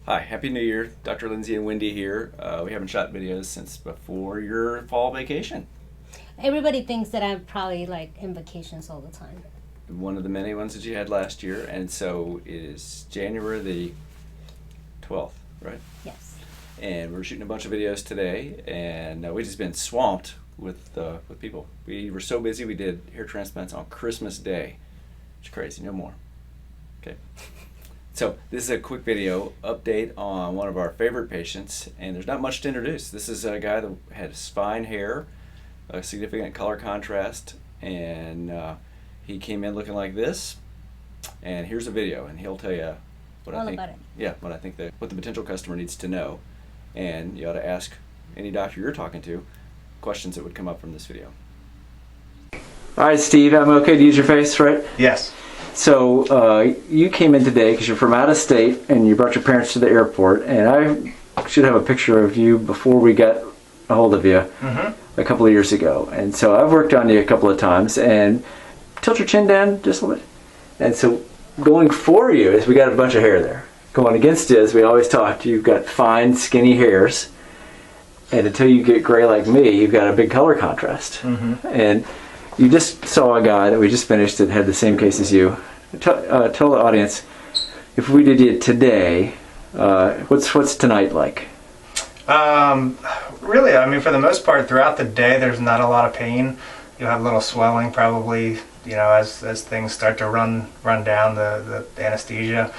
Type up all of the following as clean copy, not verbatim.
Hi, Happy New Year. Dr. Lindsey and Wendy here. We haven't shot videos since before your fall vacation. Everybody thinks that I'm probably like in vacations all the time. One of the many ones that you had last year, and so it is January the 12th, right? Yes. And we're shooting a bunch of videos today, and we've just been swamped with people. We were so busy we did hair transplants on Christmas Day. It's crazy, no more. Okay. So this is a quick video update on one of our favorite patients, and there's not much to introduce. This is a guy that had fine hair, a significant color contrast, and he came in looking like this. And here's a video, and he'll tell you what All I think. about it. Yeah, what the potential customer needs to know, and you ought to ask any doctor you're talking to questions that would come up from this video. All right, Steve, I'm okay to use your face, right? Yes. So you came in today because you're from out of state and you brought your parents to the airport, and I should have a picture of you before we got a hold of you a couple of years ago. And so I've worked on you a couple of times, and tilt your chin down just a little bit. And so going for you is we got a bunch of hair there. Going against you, as we always talked, you've got fine skinny hairs, and until you get gray like me, you've got a big color contrast. And you just saw a guy that we just finished that had the same case as you. Tell the audience, if we did it today, what's tonight like? Really, I mean, for the most part, throughout the day, there's not a lot of pain. You'll have a little swelling, probably, as things start to run down the anesthesia.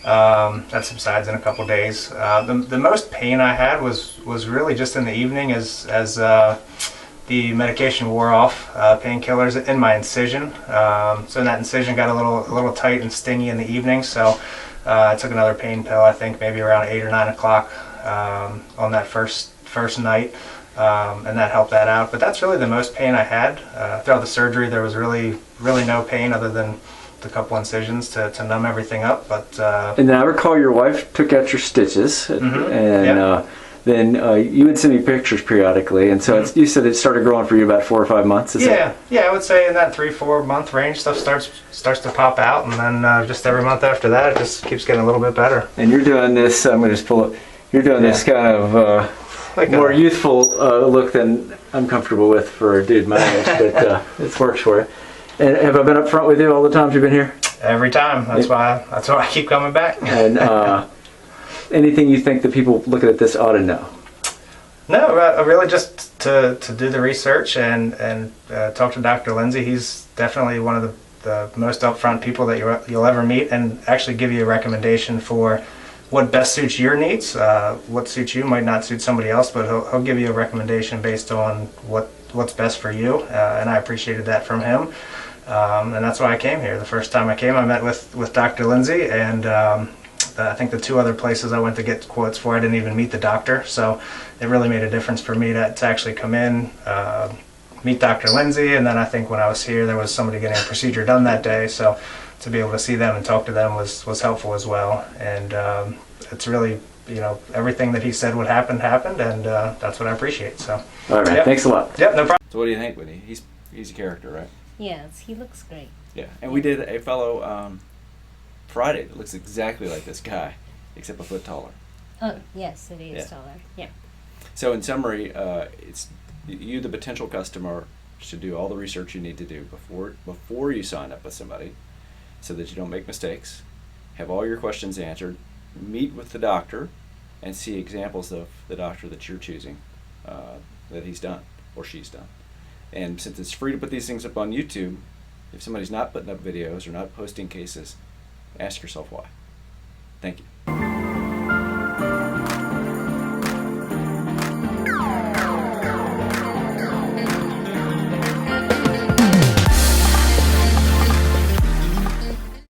That subsides in a couple days. The most pain I had was really just in the evening as the medication wore off, painkillers in my incision. So that incision got a little tight and stingy in the evening. So I took another pain pill, I think maybe around 8 or 9 o'clock on that first night, and that helped that out. But that's really the most pain I had. Throughout the surgery, there was really no pain other than the couple incisions to numb everything up. But and then I recall your wife took out your stitches, and yeah. Then you would send me pictures periodically, and so you said it started growing for you about 4 or 5 months. Yeah, I would say in that 3-4 month range, stuff starts to pop out, and then just every month after that, it just keeps getting a little bit better. And you're doing this. I'm going to just pull up. You're doing this kind of Like more youthful look than I'm comfortable with for a dude my age, but it works for you. And have I been up front with you all the times you've been here? Every time. That's why I keep coming back. And anything you think that people looking at this ought to know? No, really just to do the research and talk to Dr. Lindsey. He's definitely one of the most upfront people that you'll ever meet, and actually give you a recommendation for what best suits your needs. What suits you might not suit somebody else, but he'll give you a recommendation based on what's best for you, and I appreciated that from him. And that's why I came here. The first time I came, I met with Dr. Lindsey, and I think the 2 other places I went to get quotes for, I didn't even meet the doctor, so it really made a difference for me to actually come in, meet Dr. Lindsey, and then I think when I was here, there was somebody getting a procedure done that day, so to be able to see them and talk to them was helpful as well. And it's really, everything that he said would happen, happened, and that's what I appreciate. So, all right, thanks a lot. Yep, no problem. So what do you think, Whitney? He's a character, right? Yes, he looks great. Yeah, and we did a fellow Friday that looks exactly like this guy, except a foot taller. Oh, yes, it is taller. Yeah. So in summary, it's you, the potential customer, should do all the research you need to do before you sign up with somebody, so that you don't make mistakes. Have all your questions answered. Meet with the doctor, and see examples of the doctor that you're choosing, that he's done or she's done. And since it's free to put these things up on YouTube, if somebody's not putting up videos or not posting cases, ask yourself why. Thank you.